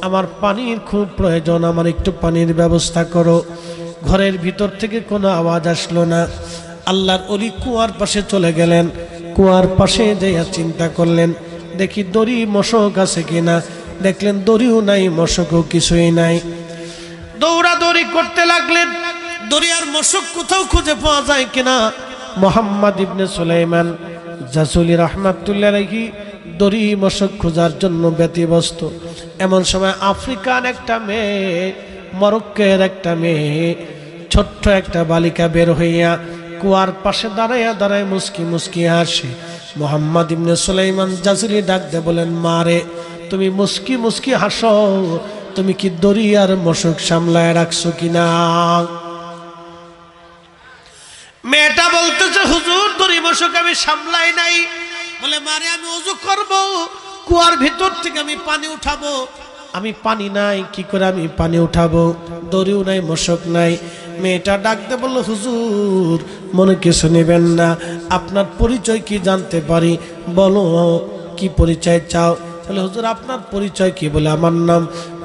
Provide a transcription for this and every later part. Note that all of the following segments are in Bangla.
আমার পানির খুব প্রয়োজন, আমার একটু পানির ব্যবস্থা করো। ঘরের ভিতর থেকে কোনো আওয়াজ আসলো না। আল্লাহর ওলি কুয়ার পাশে চলে গেলেন। কুয়ার পাশে যাইয়া চিন্তা করলেন, দেখি দড়ি মশক আছে কিনা। দেখলেন দড়িও নাই, মশকও কিছুই নাই। দৌড়াদৌড়ি করতে লাগলেন, দড়ি আর মশক কোথাও খুঁজে পাওয়া যায় কিনা। মোহাম্মদ ইবনে সুলাইমান জাসুলি রহমাতুল্লাহ আলাইহি দড়ি মশক খোঁজার জন্য ব্যতিব্যস্ত। এমন সময় আফ্রিকান একটা মেয়ে, মরক্কোর একটা মেয়ে, ছোট্ট একটা বালিকা বের হইয়া কুয়ার পাশে দাঁড়াইয়া দাঁড়ায় মুস্কি মুস্কি হাসে। মোহাম্মদ ইবনে সুলাইমান জাসুলি ডাক দে বলেন, মা রে, তুমি মুস্কি মুস্কি হাসো, তুমি কি দড়ি আর মশক সামলায় রাখছো কিনা? মেয়েটা বলতেছে, হুজুর দড়ি মশক আমি সামলাই নাই। বলে, মারে আমি ওযু করব, কুয়ার ভিতর থেকে আমি পানি উঠাবো। আমি পানি নাই, কি করে আমি পানি উঠাবো? দড়িও নাই, মশক নাই। মেয়েটা ডাকতে বলল, হুজুর মনে কিছু নেবেন না, আপনার পরিচয় কি জানতে পারি? বলো কি পরিচয় চাও? বলে, হুজুর আপনার পরিচয় কি? বলে, আমার নাম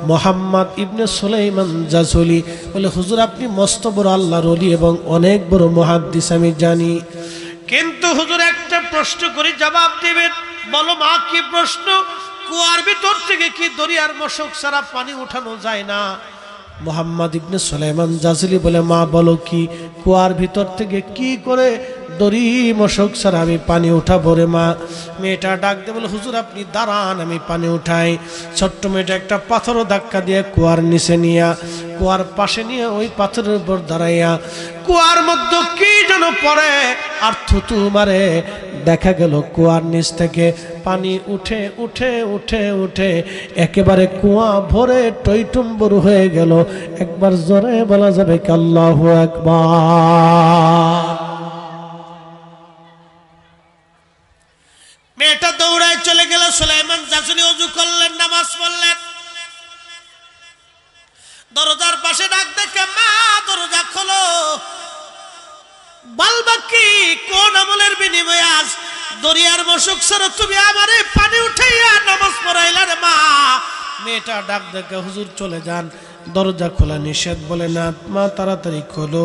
মোহাম্মদ ইবনে সুলাইমান জাসুলি। বলে, হুজুর আপনি মস্ত বড় আল্লাহর ওলি এবং অনেক বড় মুহাদ্দিস আমি জানি, কিন্তু হুজুর একটা প্রশ্ন করি, জবাব দিবেন। বলো মা, কি প্রশ্ন? কুয়ার ভিতর থেকে কি দড়ি আর মশক ছাড়া পানি উঠানো যায় না? মোহাম্মদ ইবনে সুলাইমান জাসুলি বলে, মা বলো কি, কুয়ার ভিতর থেকে কি করে দড়ি মশক ছাড়া আমি পানি উঠাবো রে মা? মেয়েটা ডাক দিয়ে বলে, হুজুর আপনি দাঁড়ান, আমি পানি উঠাই। ছোট্ট মেয়েটা একটা পাথরও ধাক্কা দিয়ে কুয়ার নিচে নিয়ে, কুয়ার পাশে নিয়ে ওই পাথরের উপর দাঁড়াইয়া কুয়ার মধ্যে কি যেন পড়ে আর থুতু মারে। দেখা গেল কুয়ার নিচ থেকে পানি উঠে উঠে উঠে উঠে একেবারে কুয়া ভরে টইটুম্বুর হয়ে গেল। একবার জোরে বলা যাবে কি আল্লাহু আকবার? মেয়েটা দৌড়ায় চলে গেল। সুলাইমান জাসুলি ওযু করলেন, নামাজ পড়লেন। দরজার পাশে ডাক দেখে, মা দরজা খোলো। বলবা কি, কোন আমলের বিনিময়ে আজ দরিয়ার মশক ছাড়া তুমি আমারে পানি উঠাইয়া নামাজ পড়াইলা রে মা? মেয়েটা ডাক দেখে, হুজুর চলে যান, দরজা খোলা নিষেধ। বলে, না মা তাড়াতাড়ি খোলো,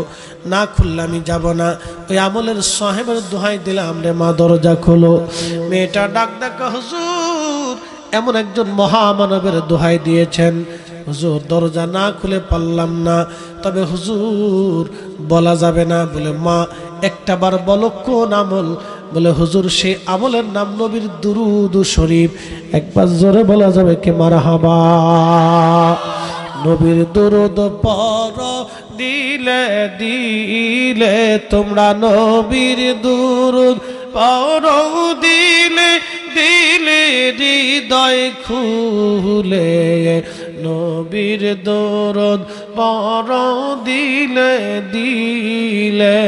না খুললে আমি যাব না। ওই আমলের সাহেবের দোহাই দিলাম রে মা, দরজা খোলো। মেয়েটা ডাক দেখে, হুজুর এমন একজন মহামানবের দোহাই দিয়েছেন, হুজুর দরজা না খুলে পারলাম না, তবে হুজুর বলা যাবে না। বলে, মা একটা বার বলো কোন আমল? বলে, হুজুর সেই আমলের নাম নবীর দুরুদ শরীফ। একবার জোরে বলা যাবে কি মারহাবা? নবীর দুরুদ পড়ো দিলে দিলে তোমরা, নবীর দুরুদ পড়ো দিলে দিলে হৃদয় খুলে, নবীর দরদ পড়ো দিলে দিলে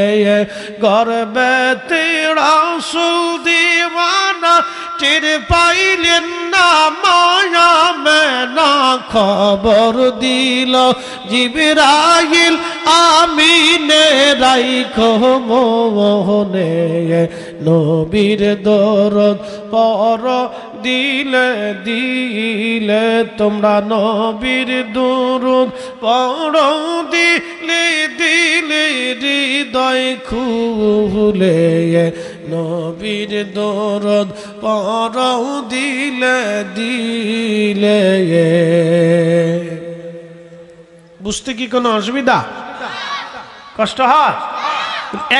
গর্বেতে রাসূল দিওয়ানা টের পাইলেন না, মায়া মেনা খবর দিল জিবরাইল আমিনে রাইখো মনে, নবীর দরদ পড়ো দিলে দিলে তোমরা, নবীর দুরুদ পড়ো দিলে দিলে হৃদয় খুলে, নবীর দরদ পড়ো দিলে দিলে। বুঝতে কি কোনো অসুবিধা, কষ্ট হয়?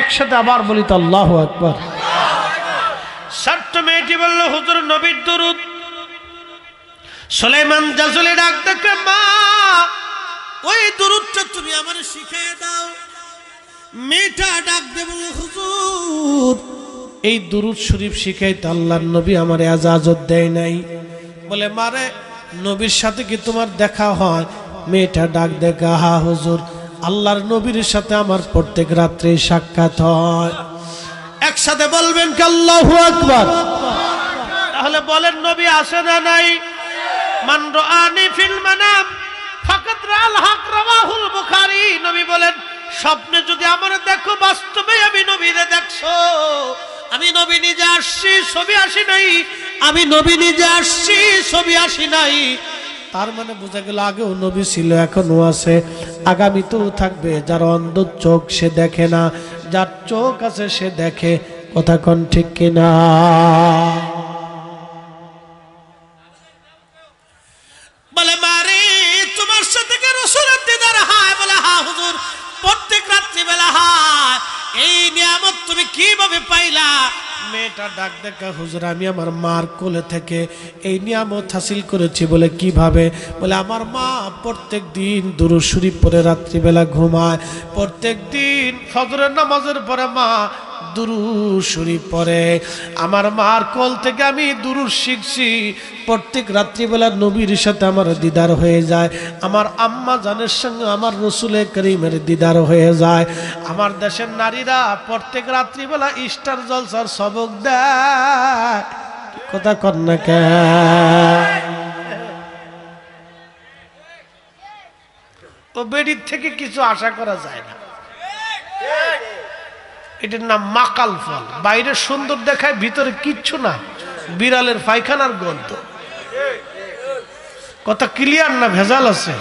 একসাথে আবার বলি তো আল্লাহু আকবার। ছোট্ট মেয়েটি বলল, হুজুর নবীর দুরুদ। সুলাইমান জাসুলি ডাক দেখে, মা ওই দুরুদটা তুমি আমারে শিখিয়ে দাও। মেয়েটা ডাক দিয়ে বলল, হুজুর এই দুরুদ শরীফ শিখাইতে আল্লাহর নবী আমারে ইজাজত দেয় নাই। বলে, মারে নবীর সাথে কি তোমার দেখা হয়? মেয়েটা ডাক দেখে, হা হুজুর আল্লাহর নবীর সাথে আমার প্রত্যেক রাত্রে সাক্ষাৎ হয়। একসাথে বলবেন কি আল্লাহু আকবার? তাহলে বলেন, নবী আসে না নাই? মান রাআনি ফিল মানাম ফাকাদ রাআল হক, রাওয়াহুল বুখারী। নবী বলেন, স্বপ্নে যদি আমার দেখো, বাস্তবে আমি নবীরে দেখছো। আমি নবী নিজে আসছি, ছবি আসি নাই। আমি নবী নিজে আসছি, ছবি আসি নাই। তার মানে বোঝা গেল আগেও নবী ছিল, এখনো আছে, আগামীতেও থাকবে। যার অন্ধ চোখ সে দেখে না, যার চোখ আছে সে দেখে। কথা কোন ঠিক কিনা? বলে মারে তোমার সাথে কি রাসূলের দিদার হয়? বলে হ্যাঁ হুজুর, প্রত্যেক রাত্রিবেলা হয়। এই নিয়ামত তুমি কিভাবে পাইলা? মেয়েটা ডাক দেখা, হুজুর আমি আমার মার কোলে থেকে এই নিয়ামত হাসিল করেছি। বলে কিভাবে? বলে আমার মা প্রত্যেক দিন দুরূদ শরীফ পড়ে রাত্রিবেলা ঘুমায়। প্রত্যেক দিন ফজরের নামাজের পরে মা দুরূদ শরীফ পড়ে। আমার মার কোল থেকে আমি দুরূদ শিখছি। প্রত্যেক রাত্রিবেলা নবীর সাথে আমার দিদার হয়ে যায়। আমার আম্মা জানের সঙ্গে আমার রাসূলে করিমের দিদার হয়ে যায়। আমার দেশের নারীরা প্রত্যেক রাত্রিবেলা ইস্টার জলসার সবক দেয়। কথা কর না কে? তো বেডির থেকে কিছু আশা করা যায় না। এটার নাম মাকাল ফল। বাইরে সুন্দর দেখায়, ভিতরে কিচ্ছু না, বিড়ালের পায়খানার গন্ধ। কথা ক্লিয়ার না? ভেজাল আছে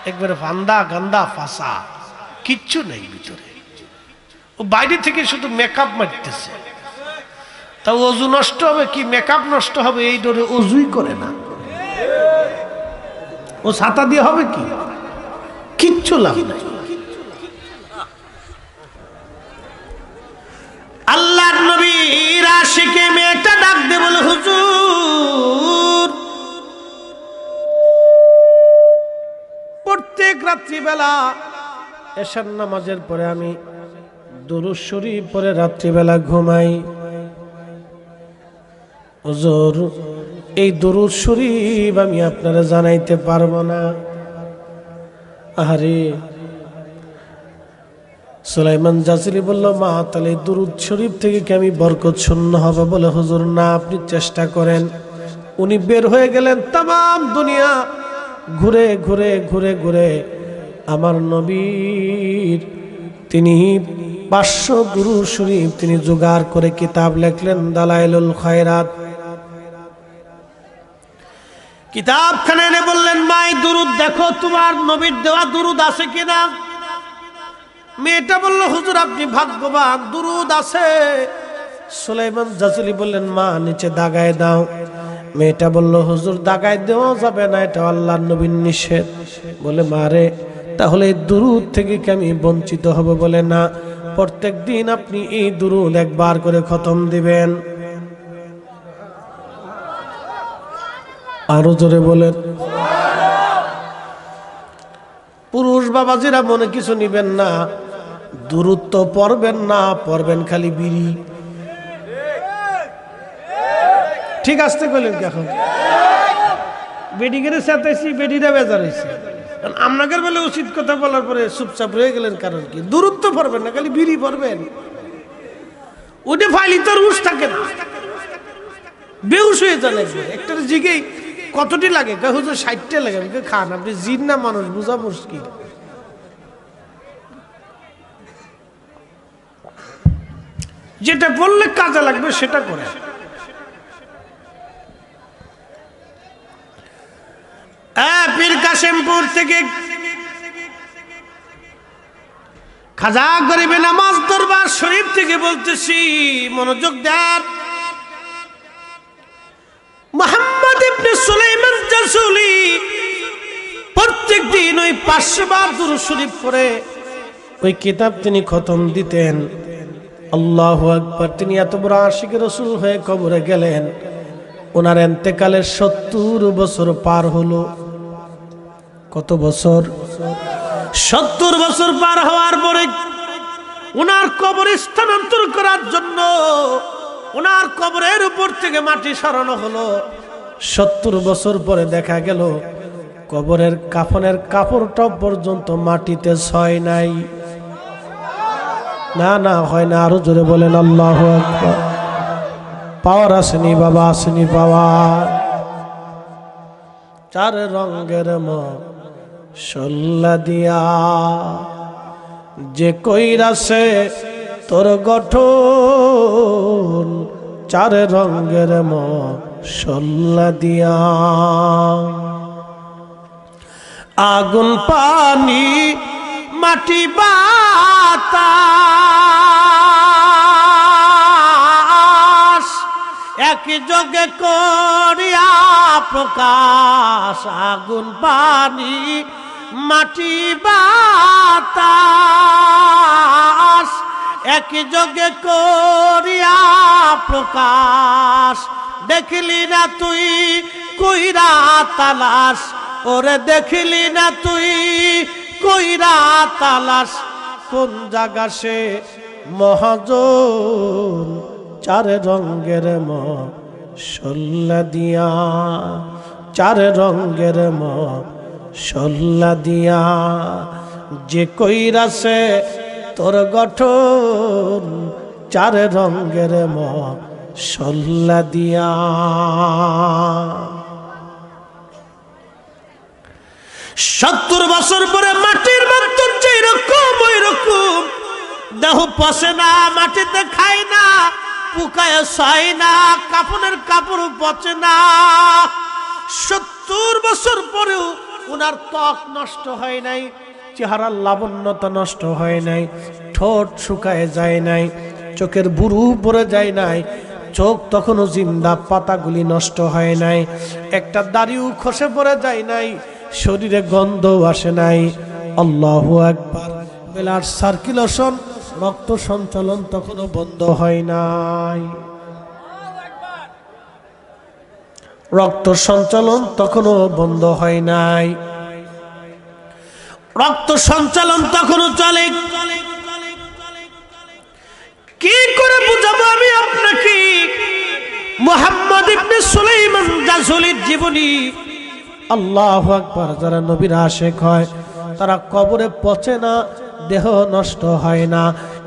একবারে, ফান্দা গান্দা ফাসা, কিচ্ছু নেই ভিতরে। ও বাইরে থেকে শুধু মেকআপ মারতেছে। তা অজু নষ্ট হবে কি, মেকআপ নষ্ট হবে, এই ডরে অজুই করে না। ও ছাতা দিয়ে হবে কি, কিচ্ছু লাভ নাই। আল্লাহর নবীর আশিকে মেয়েটা ডাক দে, বলে হুজুর প্রত্যেক রাত্রিবেলা এশার নামাজের পরে আমি দুরূদ শরীফ পড়ে রাত্রিবেলা ঘুমাই। হুজুর এই দুরূদ শরীফ আমি আপনারা জানাইতে পারবো না। আরে সুলাইমান জাসিরি বলল, মা তাহলে দুরূদ শরীফ থেকে কি আমি বরকত শূন্য হবে? বলে হুজুর না, আপনি চেষ্টা করেন। উনি বের হয়ে গেলেন, তাম দুনিয়া ঘুরে ঘুরে ঘুরে ঘুরে আমার নবীর তিনি 500 দুরূদ শরীফ তিনি জোগাড় করে কিতাব লিখলেন, দালাইলুল খায়রাত। কিতাবখানে এনে বললেন, মা এই দুরূদ দেখো, তোমার নবীর দেওয়া দুরূদ আছে কিনা। মেয়েটা বলল, হুজুর আপনি ভাগ্যবান, দুরূদ আছে। সুলাইমান জাসিলি বললেন, মা নিচে দাগায় দাও। মেয়েটা বলল, হুজুর দাগায় দেওয়া যাবে না, এটা আল্লাহর নবীর নিষেধ। বলে মারে তাহলে এই দুরূদ থেকে কি আমি বঞ্চিত হব? বলে না, প্রত্যেক দিন আপনি এই দুরূদ একবার করে খতম দিবেন। আরো জোরে বলেন। পুরুষ বাবাজিরা মনে কিছু নিবেন না, দুরূদ তো পড়বেন না, পড়বেন খালি বিড়ি। ঠিক আসতে কইলেন কি? এখন বেডিগের সাথেছি, বেডিরা বেজার হয়েছে। আপনাকে বলে উচিত কথা বলার পরে চুপচাপ রয়ে গেলেন, কারণ কি? দুরূদ তো পড়বেন না, খালি বিড়ি পড়বেন। ওটা ফাইলি তো রুশ থাকে না, বেহুশ হয়ে যান একবার। একটা জিগেই কতটি লাগে? হুজুর 60টা লাগে। খান আপনি, জিন না মানুষ, বোঝা মুশকিল। যেটা বললে কাজে লাগবে সেটা করে। পীর কাশেমপুর থেকে খাজা গরিবে নামাজ দরবার শরীফ থেকে বলতেছি, মনোযোগ দেন। মুহাম্মদ ইবনে সুলাইমান জাসুলি প্রত্যেক দিন ওই 500 বার দুরূদ শরীফ পড়ে ওই কিতাব তিনি খতম দিতেন। আল্লাহু আকবার। তিনি এত বড় আশিক রাসূল হয়ে কবরে গেলেন, ওনার ইন্তেকালের 70 বছর পার হলো। কত বছর? 70 বছর পার হওয়ার পরে ওনার কবর স্থানান্তর করার জন্য ওনার কবরের উপর থেকে মাটি সরানো হলো। 70 বছর পরে দেখা গেল কবরের কাফনের কাপড়টা পর্যন্ত মাটিতে ছয় নাই। না না, হয় না। আরো জোরে বলেন আল্লাহু আকবার। পাওয়ার আসেনি বাবা, আসেনি পাওয়ার। 4 রঙের মশলা দিয়া যে কইরাছে তোর গঠন, 4 রঙের মশলা দিয়া। আগুন পানি মাটি বাতাস একই যোগে করিয়া প্রকাশ। আগুন পানি মাটি বাতাস একই যোগে করিয়া প্রকাশ। দেখলি না তুই কইরা তালাশ, ওরে দেখলি না তুই কইরা তালাশ, কোন জায়গা সে মহাজন চার রঙের মশলা দিয়া, চার রঙের মশলা দিয়া যে কইরাছে তোর গঠন চার রঙের মশলা দিয়া। 70 বছর পরে মাটির মন্তর যেরকম ওই রকম দেহ পচে না, মাটিতে খায় না, পুকায় ছয় না, কাপড়ের কাপড় পচে না। 70 বছর পরেও ওনার ত্বক নষ্ট হয় নাই, চেহারার লাবণ্যতা নষ্ট হয় নাই, ঠোঁট শুকায় যায় নাই, চোখের বুরু পড়ে যায় নাই, চোখ তখনও জিন্দা, পাতাগুলি নষ্ট হয় নাই, একটা দাড়িও খসে পড়ে যায় নাই, শরীরে গন্ধ আসে নাই। আল্লাহু আকবার। ব্লাড সার্কুলেশন রক্ত সঞ্চালন তখনও বন্ধ হয় নাই, রক্ত সঞ্চালন তখনও বন্ধ হয় নাই, রক্ত সঞ্চালন তখনও চলে। কি করে বুঝাবো আমি আপনাকে মুহাম্মদ ইবনে সুলাইমান জাযুলির জীবনী। আল্লাহু আকবার। যারা নবীর আশিক হয় তারা কবরে পচে না, দেহ নষ্ট হয় না।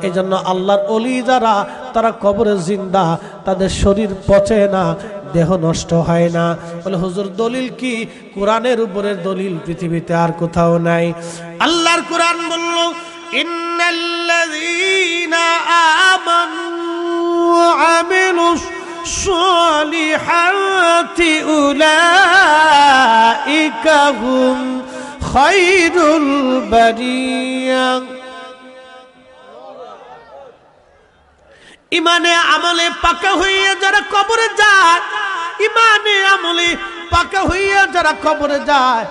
এই জন্য আল্লাহর ওলি যারা তারা কবরে জিন্দা, তাদের শরীর পচে না, দেহ নষ্ট হয় না। বলে হুজুর দলিল কি? কোরআনের উপরের দলিল পৃথিবীতে আর কোথাও নাই। আল্লাহর কোরআন বলল ইন্নাল্লাযীনা আমানু ওয়া আমিলুস সালিহাতি উলাইকা হুম খায়রুল বারিয়া। ইমানে আমলে পাকা হইয়া যারা কবরে যায়, ইমানে আমলে পাকা হইয়া যারা কবরে যায়,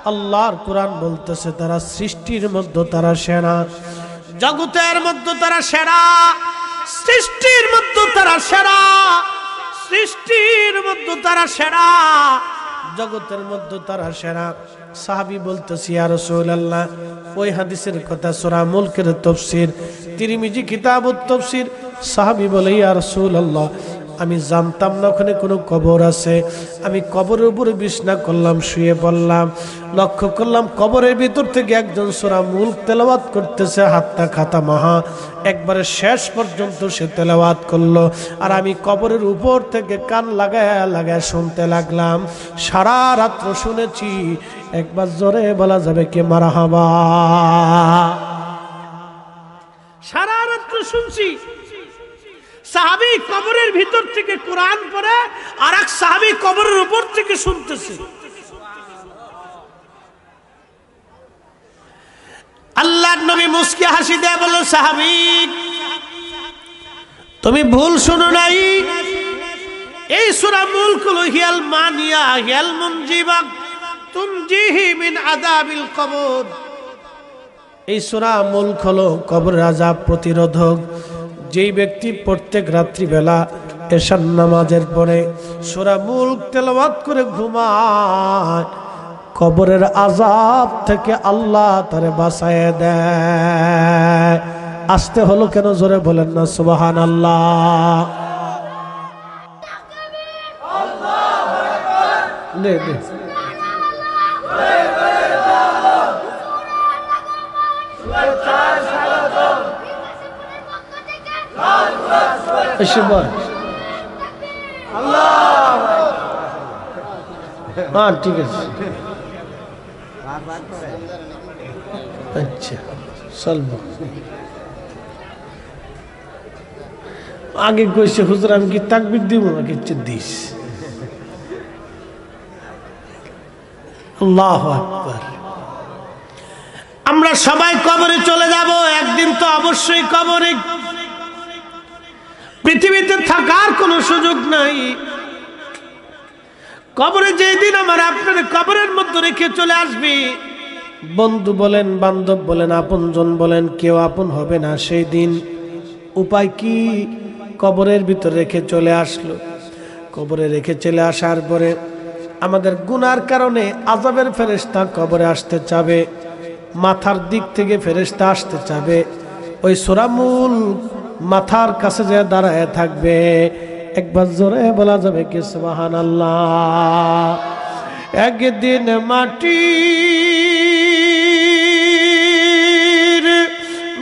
আল্লাহর কোরআন বলতেছে তারা সৃষ্টির মধ্যে তারা সেরা, জগতের মধ্যে তারা সেরা, সৃষ্টির মধ্যে তারা সেরা, সৃষ্টির মধ্যে তারা সেরা, জগতের মধ্যে তারা সেরা। সাহাবী বলতেছি ইয়া রাসূলুল্লাহ, ওই হাদিসের কথা সূরা মুলকের তাফসীর, তিরমিজি কিতাবুত তাফসীর। সাহাবী বলে ইয়া রাসূলুল্লাহ, আমি জানতাম না ওখানে কোনো কবর আছে। আমি কবরের উপরে বিছনা করলাম, শুয়ে পড়লাম, লক্ষ্য করলাম কবরের ভিতর থেকে একজন সূরা মুলক তেলাওয়াত করতেছে, হাত্তা খাতা মাহা, একবারে শেষ পর্যন্ত সে তেলাওয়াত করলো। আর আমি কবরের উপর থেকে কান লাগায় লাগায় শুনতে লাগলাম। সারা রাত্র শুনেছি। একবার জোরে বলা যাবে কে মারহাবা? সারা রাত্র শুনছি। সাহাবী কবরের ভিতর থেকে কোরআন পড়ে, আর এক সাহাবী কবরের উপর থেকে শুনতেছে। আল্লাহর নবী মুস্কি হাসি দিয়ে বলল, সাহাবী তুমি ভুল শুনো নাই। এই সূরা মুলক হলো হিয়াল মানিয়া হিয়াল মুনজিবা তুনজিহি মিন আযাবিল কবর। এই সূরা মুলক হলো কবরের আযাব প্রতিরোধক। যেই ব্যক্তি প্রত্যেক রাত্রিবেলা এশার নামাজের পরে সূরা মুলক তেলাওয়াত করে ঘুমায়, কবরের আযাব থেকে আল্লাহ তারে বাঁচায় দেয়। আসতে হলো কেন? জোরে বলেন না সুবহানাল্লাহ। নে নে এসে বল। হ্যাঁ ঠিক আছে, আচ্ছা চলবো। আগে কইছে হুজুর আমি কি তাকবীর দিব নাকি? দিস। আল্লাহু আকবার। আমরা সবাই কবরে চলে যাব, একদিন তো অবশ্যই কবরে। পৃথিবীতে থাকার কোনো সুযোগ নাই। কবরে যেদিন আমার আপনার কবরের মধ্যে রেখে চলে আসবি, বন্ধু বলেন, বান্ধব বলেন, আপনজন বলেন, কেউ আপন হবে না সেই দিন। উপায় কি? কবরের ভিতর রেখে চলে আসলো। কবরে রেখে চলে আসার পরে আমাদের গুনার কারণে আযাবের ফেরেশতা কবরে আসতে চাবে, মাথার দিক থেকে ফেরেশতা আসতে চাবে। ওই সূরা মুলক মাথার কাছে যে দাঁড়ায় থাকবে, একবার জোরে বলা যাবে কি সুবহানাল্লাহ। একদিন মাটির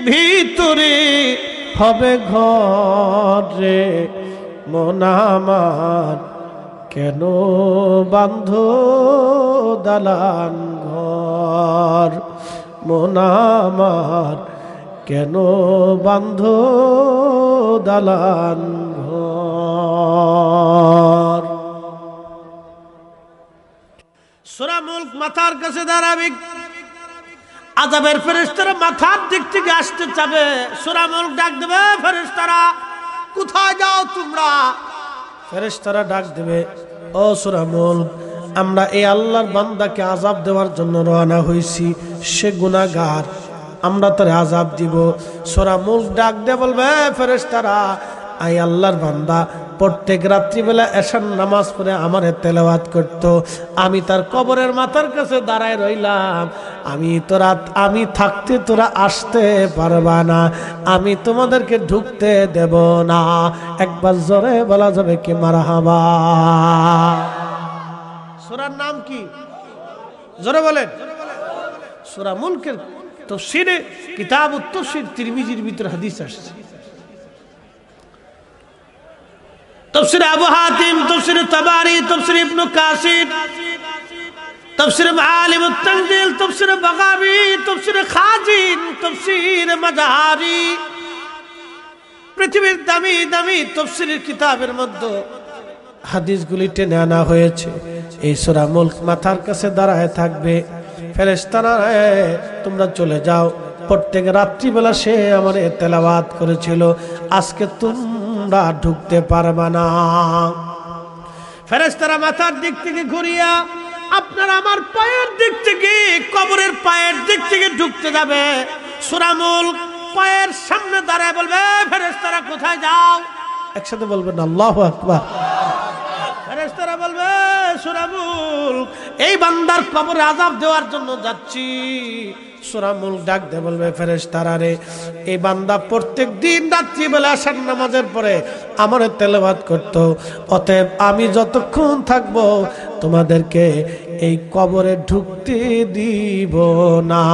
ভিতরে হবে ঘরে, মন আমার কেন বান্ধ দালান ঘর, মন আমার কেন বান্ধ দালান ঘর। সূরা মুলক মাথার কাছে দাঁড়াবে, আযাবের ফেরেশতারা মাথার দিক থেকে আসতে চাবে। সূরা মুলক ডাক দেবে, ফেরেশতারা কোথায় যাও তোমরা? ফেরেশতারা ডাক দেবে, ও সূরা মুলক, আমরা এই আল্লাহর বান্দাকে আযাব দেওয়ার জন্য রওনা হইছি, সে গুনাহগার, আমরা তার আযাব দিব। সূরা মুলক ডাক দিয়ে বলবে, ফেরেশতারা, আই আল্লাহর বান্দা প্রত্যেক রাত্রিবেলা এশার নামাজ পড়ে আমারে তেলাওয়াত করত, আমি তার কবরের মাথার কাছে দাঁড়ায় রইলাম, আমি থাকতে তোরা আসতে পারবা না, আমি তোমাদেরকে ঢুকতে দেব না। একবার জোরে বলা যাবে কি মারহাবা। সূরার নাম কি? জোরে বলেন। সূরা মুলকের তাফসীরে কিতাবুত তাফসীর তিরমিজির ভিতর হাদিস আসছে। তাফসীর আবু হাতিম, তাফসীর তাবারি, তাফসীর ইবনে কাসির, তাফসীর মাআলিমুত তানজিল, তাফসীর বাগাবী, তাফসীর খাজিন, তাফসীর মাজাহারি, পৃথিবীর দামি দামি তাফসীরের কিতাবের মধ্যে হাদিসগুলি টেনে আনা হয়েছে। এই সূরা মুলক মাথার কাছে দাঁড়ায় থাকবে, ফেরেশতারা তোমরা চলে যাও, প্রত্যেক রাত্রিবেলা সে আমার তেলাওয়াত করেছিল, আজকে তোমরা ঢুকতে পারবা না। ফেরেশতারা মাথার দিক থেকে ঘুরিয়া আপনার আমার পায়ের দিক থেকে, কবরের পায়ের দিক থেকে ঢুকতে যাবে। সূরা মুলক পায়ের সামনে দাঁড়ায় বলবে, ফেরেশতারা কোথায় যাও? একসাথে বলবেন আল্লাহু আকবার। ফেরেশতারা বলবে, সূরা মুলক এই বান্দার কবরে আযাব দেওয়ার জন্য যাচ্ছি। সূরা মুলক ডাক দিয়ে বলবে, ফেরেশতারা রে, এই বান্দা প্রত্যেক দিন রাত্রিবেলা আশার নামাজের পরে আমার তেলাওয়াত করত, অতএব আমি যতক্ষণ থাকব তোমাদেরকে এই কবরে ঢুকতে দিব না।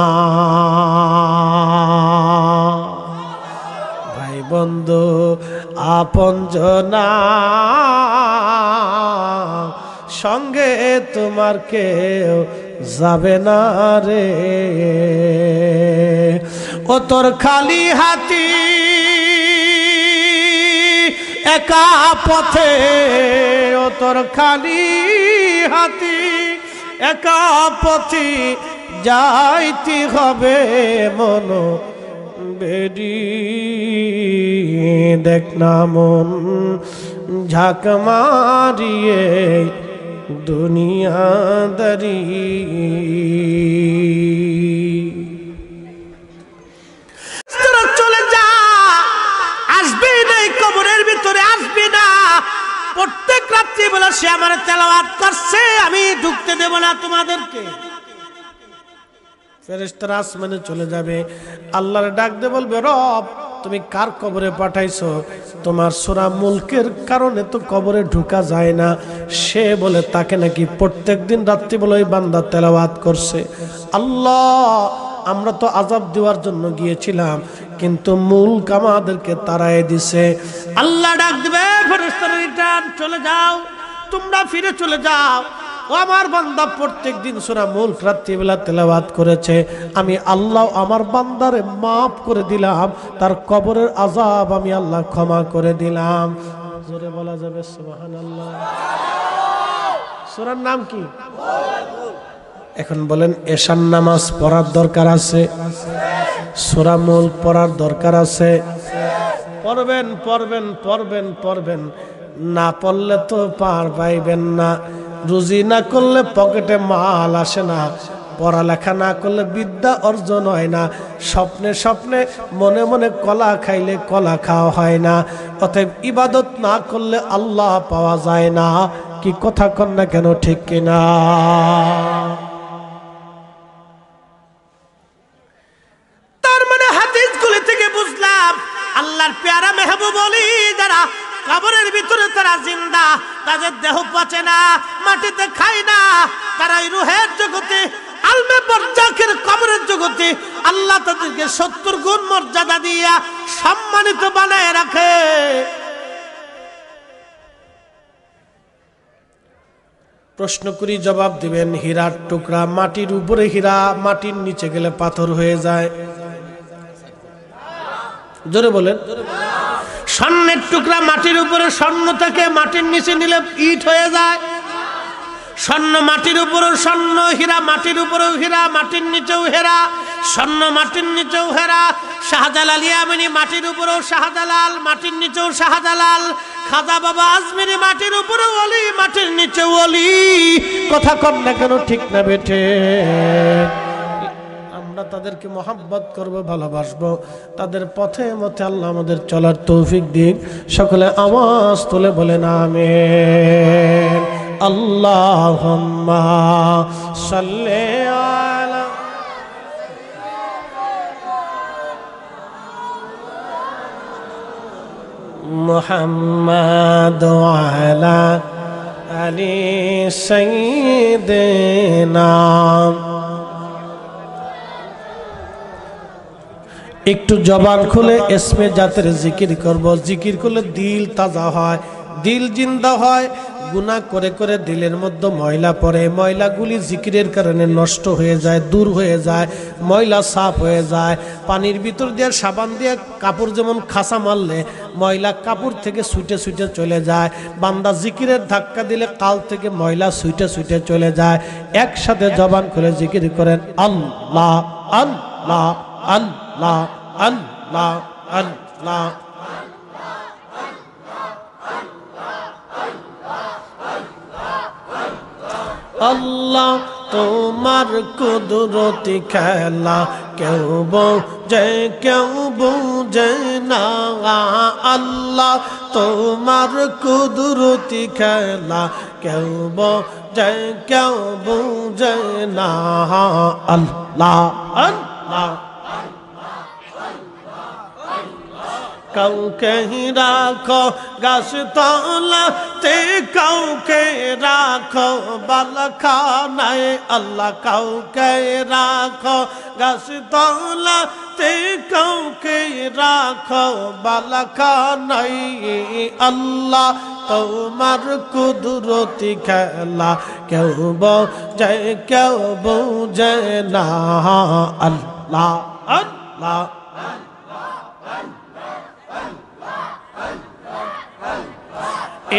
ভাই বন্ধু আপনজনা সঙ্গে তোমার কেউ যাবে না রে, ও তোর খালি হাতি একা পথে, ও তোর খালি হাতি একা পথে যাইতে হবে মন বেরি, দেখ না মন ঝাঁক মারিয়ে দুনিয়াদারি। চলে যা, আসবি না, কবরের ভিতরে আসবি না। প্রত্যেক রাত্রিবেলা সে আমার তেলাওয়াত করছে, আমি ঢুকতে দেব না তোমাদেরকে। ফেরেশতারা আসমানে চলে যাবে, আল্লাহর ডাক দিয়ে বলবে, রব তুমি কার কবরে পাঠাইছো? তোমার সূরা মুলকের কারণে তো কবরে ঢোকা যায় না। সে বলে তাকে নাকি প্রত্যেকদিন রাত্রিবেলা ওই বান্দা তেলাওয়াত করছে। আল্লাহ, আমরা তো আযাব দেওয়ার জন্য গিয়েছিলাম, কিন্তু মুলক আমাদেরকে তাড়ায় দিছে। আল্লাহ ডাক দিবে, ফেরেশতারা রিটার্ন চলে যাও, তোমরা ফিরে চলে যাও। ও আমার বান্দা প্রত্যেক দিন সূরা মুলক রাত্রিবেলা তেলাওয়াত করেছে, আমি আল্লাহ আমার বান্দারে মাফ করে দিলাম, তার কবরের আযাব আমি আল্লাহ ক্ষমা করে দিলাম। জোরে বলা যাবে সুবহানাল্লাহ। সূরার নাম কি? এখন বলেন এশার নামাজ পড়ার দরকার আছে, সূরা মুলক পড়ার দরকার আছে। পড়বেন পড়বেন পড়বেন পড়বেন, না পড়লে তো পার পাইবেন না। রুজি না করলে পকেটে মাল আসে না, পড়ালেখা না করলে বিদ্যা অর্জন হয় না, স্বপ্নে স্বপ্নে মনে মনে কলা খাইলে কলা খাওয়া হয় না। অতএব ইবাদত না করলে আল্লাহ পাওয়া যায় না। কি কথা কন না কেন, ঠিক কিনা? তার মানে হাদিসগুলি থেকে বুঝলাম আল্লাহর পেয়ারা মেহবুব ওলি যারা কবরের ভিতরে তারা জিন্দা, তাদের দেহ পচে না, মাটিতে খায় না, তারা এই রূহের জগতে আলমে বরজাখের কবরের জগতে আল্লাহ তাদেরকে 70 গুণ মর্যাদা দিয়া সম্মানিত বানায় রাখে। প্রশ্ন করি, জবাব দিবেন। হীরার টুকরা মাটির উপরে হীরা, মাটির নিচে গেলে পাথর হয়ে যায়। জোরে বলেন। স্বর্ণের টুকরা মাটির উপরে স্বর্ণ থাকে, মাটির নিচে নিলে ইট হয়ে যায়। স্বর্ণ মাটির উপরেও স্বর্ণ, হীরা মাটির উপরেও হীরা, মাটির নিচেও হেরা, স্বর্ণ মাটির নিচেও হেরা। শাহজালাল ইয়ামানি মাটির উপরেও শাহজালাল, মাটির নিচেও শাহজালাল। খাজা বাবা আজমিরি মাটির উপরেও ওলি, মাটির নিচেও ওলি। কথা কন না কেন, ঠিক না বেঠে? আমরা তাদেরকে মহব্বত করব, ভালোবাসবো, তাদের পথে মতে আল্লাহ আমাদের চলার তৌফিক দিক। সকলে আওয়াজ তুলে বলেন আমিন। আল্লাহুম্মা সাল্লি আলা মুহাম্মাদ ওয়া আলা আলি সাইয়্যিদিনা। একটু জবান খুলে ইসমে জাতের জিকির করব। জিকির করলে দিল তাজা হয়, দিল জিন্দা হয়। গুনাহ করে করে দিলের মধ্যে ময়লা পড়ে, ময়লাগুলি জিকিরের কারণে নষ্ট হয়ে যায়, দূর হয়ে যায়, ময়লা সাফ হয়ে যায়। পানির ভিতর দিয়ে সাবান দিয়ে কাপড় যেমন খাসা মারলে ময়লা কাপড় থেকে ছুটে ছুটে চলে যায়, বান্দা জিকিরের ধাক্কা দিলে কাল থেকে ময়লা ছুটে ছুটে চলে যায়। একসাথে জবান করে জিকির করেন, আল্লাহ আল্লাহ আল্লাহ আল্লাহ আল্লাহ। আল্লাহ তোমার কুদরতি খেলা কেউ বোঝে কেউ বুঝে না। আল্লাহ তোমার কুদরতি খেলা কেউ বোঝে কেউ বুঝে না। আল্লাহ আল্লাহ। কাউকে রাখো গাছ তলাতে, কাউকে রাখো বালখানায়। আল্লাহ কাউকে রাখো গাছ তলাতে, কাউকে রাখো বালখানায়। আল্লাহ তোমার কুদরতি খেলা কেউ বোঝে কেউ বুঝে না। আল্লাহ আল্লাহ।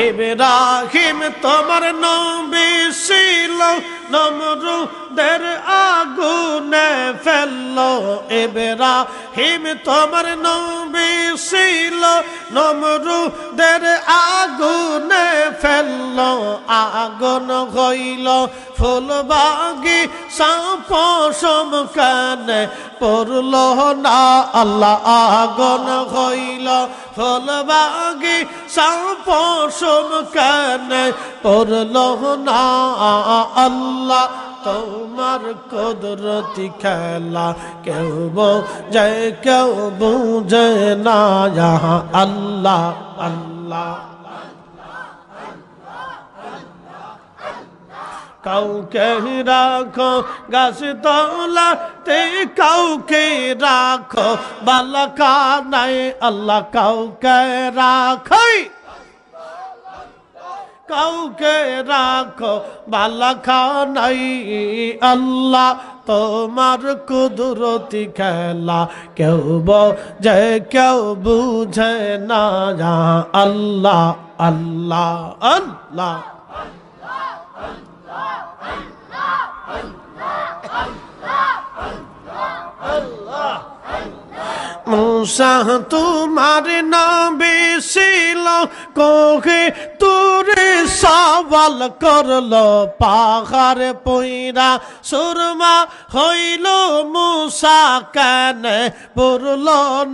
ইব্রাহিম তোমার নবী ছিল, নমরুদের আগুনে ফেললো। ইব্রাহিম তোমার নবী ছিল, নমরুদের আগুনে ফেললো। আগুন হইল ফুলবাগি সাপসম কানে পড়ল না। আল্লাহ আগুন হইল ফুলবাগি সাপসম কানে পড়ল না। আল্লাহ তোমার কুদরতি খেলা কেউ বোঝে কেউ বুঝে না। আল্লাহ আল্লাহ। কাউকে রাখো গাছ তলাতে, কাউকে রাখো বালখানায়। আল্লাহ কাউকে রাখো, কাউকে রাখো বালখানায়। আল্লাহ তোমার কুদরতি খেলা কেউ বোঝে কেউ বুঝে না। আল্লাহ আল্লাহ আল্লাহ। मूसा तुम्हारे नबी ছিল কোহে তোরে সওয়াল করলো পাহাড় পয়রা সুরমা হইল मूसा কেন পড়ল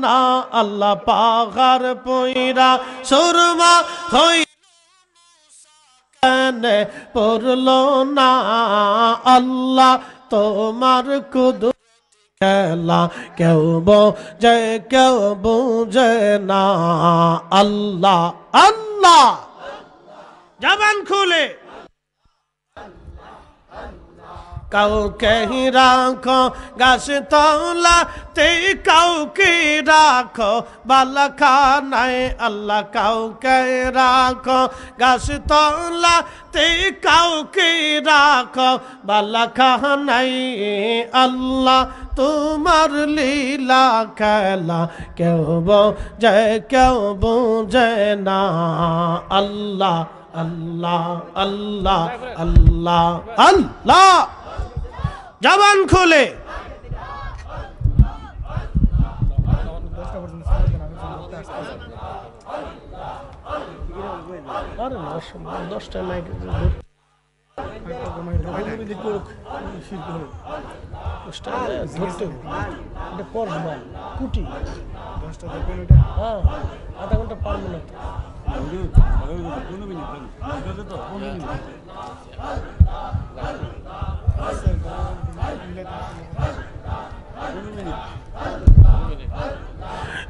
না আল্লাহ পাহাড় পয়রা সুরমা হইল কেন পড়ল না আল্লাহ তোমার কুদরত খেলা কেউ বোঝে না আল্লাহ আল্লাহ জবান খুলে কাউকে রাখো গাছ তলাতে কাউকে রাখো বালাখানায় আল্লাহ কাউকে রাখো গাছ তলাতে কাউকে রাখো বালাখানায় আল্লাহ তোমার লীলা খেলা কেউ বোঝে না আল্লাহ আল্লাহ আল্লাহ আল্লাহ আল্লাহ জবান খুলে দশটা লাইক কুটি হ্যাঁ আধা ঘন্টা পারবো না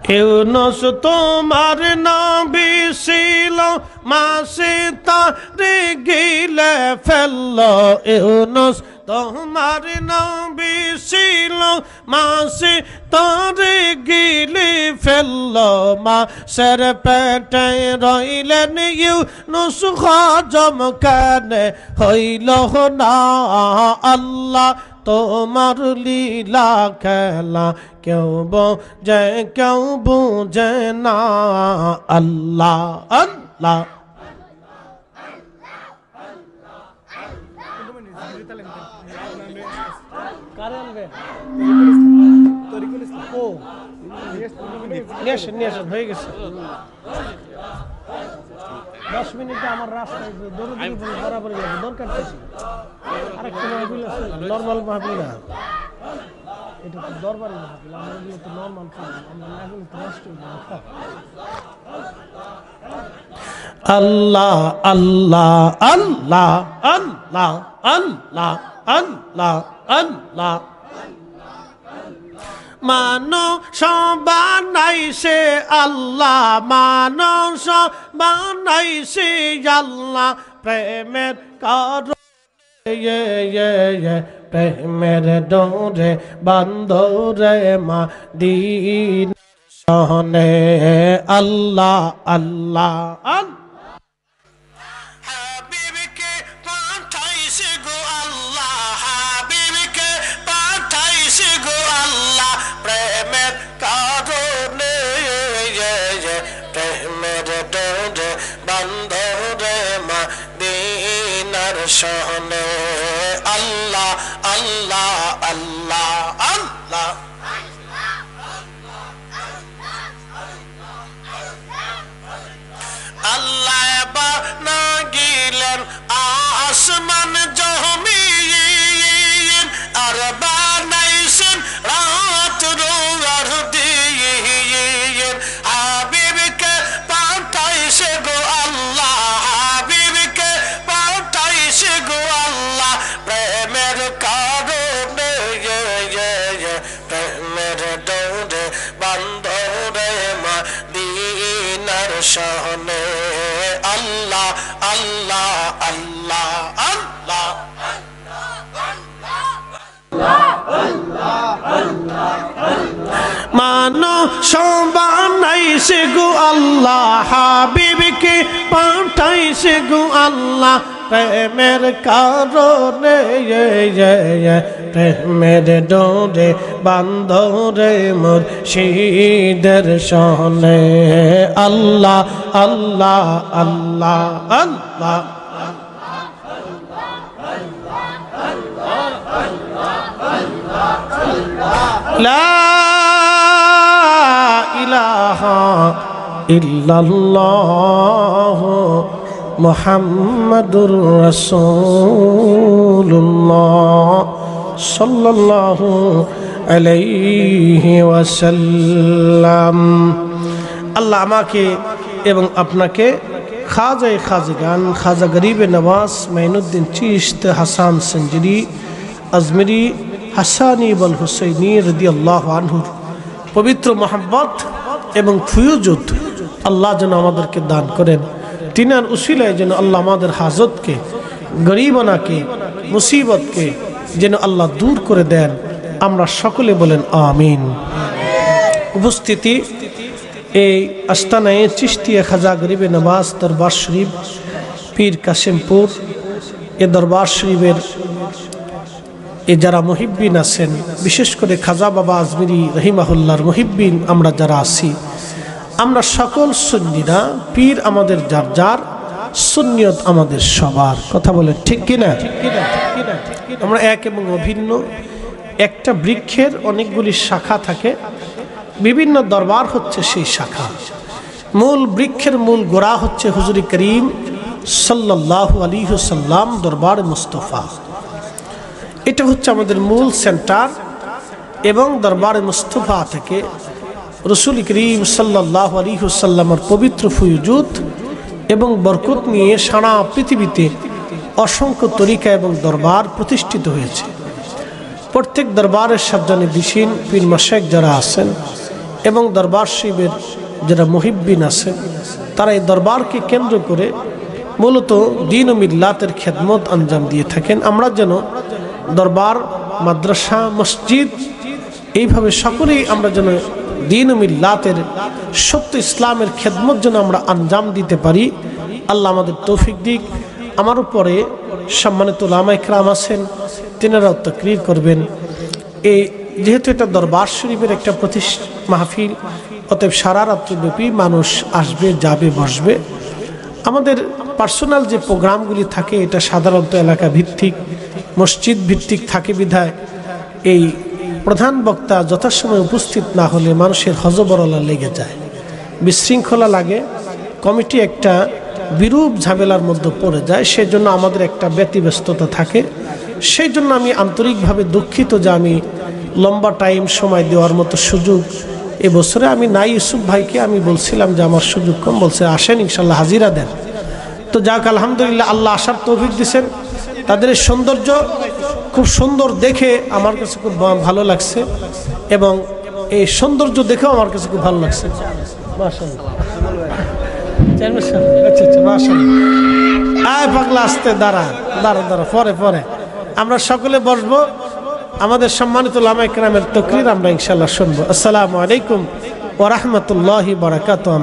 ইউনুস তোমার নবী ছিল মাসে তারে গিলে ফেলল ইউনুস তোমার নবী ছিল মাসে তারে গিলে ফেলল মাছের পেটে রইলেন ইউনুস হজম কেন হইল না আল্লাহ তোমার লীলা খেলা কেউ বোঝে না আল্লাহ আল্লাহ হয়ে গেছে 10 মিনিটে আমার রাস্তায় বরাবর দরকার পেয়েছি আরেকটা মাহফিল আছে নর্মাল মাহফিল না এটা তো দরবারি মাহফিল আমাদের তো নর্মাল আমরা না গেলে তো নষ্ট হয়ে যাবে আল্লাহ আল্লাহ আল্লাহ আল্লাহ আল্লাহ আল্লাহ আল্লাহ মানুষ বানাইছে আল্লাহ মানুষ বানাইছে আল্লাহ প্রেমের কারণে প্রেমের ডোরে বান্ধরে মদিনা শহরে আল্লাহ আল্লাহ শহরে আল্লাহ আল্লাহ আল্লাহ আল্লাহ আল্লাহ বানা গেলেন আসমান জমিন আর বানাইছেন রাত আর দিন হাবিবকে পাঠাইছে গো আল্লাহ হাবিবকে পাঠাইছে গো আল্লাহ প্রেমের কারণে প্রেমের দৌড়ে বান্ধরে মদিনার শহরে আল্লাহ আল্লাহ আল্লাহ আল্লাহ মানুষ বানাইছে গো আল্লাহ হাবিবকে পাঠাইছে গো আল্লাহ প্রেমের কারণে প্রেমের ডোরে বান্ধরে মুর্শিদের শহরে আল্লাহ আল্লাহ আল্লাহ আল্লাহ লা ইল্লাল্লাহ মুহাম্মাদুর রাসূলুল্লাহ সাল্লাল্লাহু আলাইহি ওয়াসাল্লাম। আল্লাহ আমাকে এবং আপনাকে খাজায়ে খাজগান খাজা গরিবে নওয়াজ মাইনুদ্দিন চিশত হাসান সঞ্জরি আজমেরি হাসানি বল হুসাইনি রাদিয়াল্লাহু আনহুর পবিত্র মহব্বত এবং ফুয়ুজত আল্লাহ যেন আমাদেরকে দান করেন। তিনার উসিলায় যেন আল্লাহ আমাদের হাজতকে, গরিবনাকে, মুসিবতকে যেন আল্লাহ দূর করে দেন। আমরা সকলে বলেন আমিন। উপস্থিতি এই আস্তানায় চিশতিয়া খাজা গরিবে নওয়াজ দরবার শরীফ পীর কাশিমপুর এ দরবার শরীফের এ যারা মুহিব্বিন আছেন, বিশেষ করে খাজা বাবা আজমিরি রহিমাহুল্লাহর মুহিব্বিন আমরা যারা আছি, আমরা সকল সুন্নিরা, পীর আমাদের যার যার, সুন্নিয়ত আমাদের সবার। কথা বলেন ঠিক কিনা? আমরা এক এবং অভিন্ন। একটা বৃক্ষের অনেকগুলি শাখা থাকে, বিভিন্ন দরবার হচ্ছে সেই শাখা। মূল বৃক্ষের মূল গোড়া হচ্ছে হুজুর করিম সাল্লাল্লাহু আলাইহি ওয়াসাল্লাম দরবার মুস্তাফা। এটা হচ্ছে আমাদের মূল সেন্টার এবং দরবার মুস্তাফা থেকে রসুল করিম সাল্লাল্লাহু আলাইহি ওয়াসাল্লামের পবিত্র ফুয়ুজুত এবং বরকত নিয়ে সারা পৃথিবীতে অসংখ্য তরিকা এবং দরবার প্রতিষ্ঠিত হয়েছে। প্রত্যেক দরবারের সাজ্জানে দিশিন পীর মাশায়েখ যারা আছেন এবং দরবার শরীফের যারা মুহিব্বিন আছেন, তারা এই দরবারকে কেন্দ্র করে মূলত দ্বীন ও মিল্লাতের খেদমত আঞ্জাম দিয়ে থাকেন। আমরা যেন দরবার, মাদ্রাসা, মসজিদ এইভাবে সকলেই আমরা যেন দ্বীন ও মিল্লাতের সত্য ইসলামের খেদমত যেন আমরা আঞ্জাম দিতে পারি। আল্লাহ আমাদের তৌফিক দিক। আমার উপরে সম্মানিত উলামা ইকরাম আছেন, তিনারাও তাকরীর করবেন। এই যেহেতু এটা দরবার শরীফের একটা মাহফিল, অতএব সারা রাত্রিব্যাপী মানুষ আসবে, যাবে, বসবে। আমাদের পার্সোনাল যে প্রোগ্রামগুলি থাকে এটা সাধারণত এলাকা ভিত্তিক, মসজিদ ভিত্তিক থাকে বিধায় এই প্রধান বক্তা যথাসময় উপস্থিত না হলে মানুষের হজবরলা লেগে যায়, বিশৃঙ্খলা লাগে, কমিটি একটা বিরূপ ঝামেলার মধ্যে পড়ে যায়। সেজন্য আমাদের একটা ব্যতিব্যস্ততা থাকে। সেই জন্য আমি আন্তরিকভাবে দুঃখিত যে আমি লম্বা টাইম সময় দেওয়ার মতো সুযোগ এবছরে আমি নাই। ইউসুফ ভাইকে আমি বলছিলাম যে আমার সুযোগ কম, বলছে আসেন ইনশাল্লাহ হাজিরা দেন। তো যাক আলহামদুলিল্লাহ, আল্লাহ আসার তৌফিক দিয়েছেন। তাদের এই সৌন্দর্য খুব সুন্দর দেখে আমার কাছে খুব ভালো লাগছে এবং এই সৌন্দর্য দেখেও আমার কাছে খুব ভালো লাগছে। আয় পাগলা, আসতে দাঁড়া দাঁড়া দাঁড়া, পরে পরে আমরা সকলে বসবো। আমাদের সম্মানিত উলামা ইকরামের তাকরীর আমরা ইনশাআল্লাহ শুনবো। আসসালামু আলাইকুম ওয়া রাহমাতুল্লাহি ওয়া বারাকাতুহু।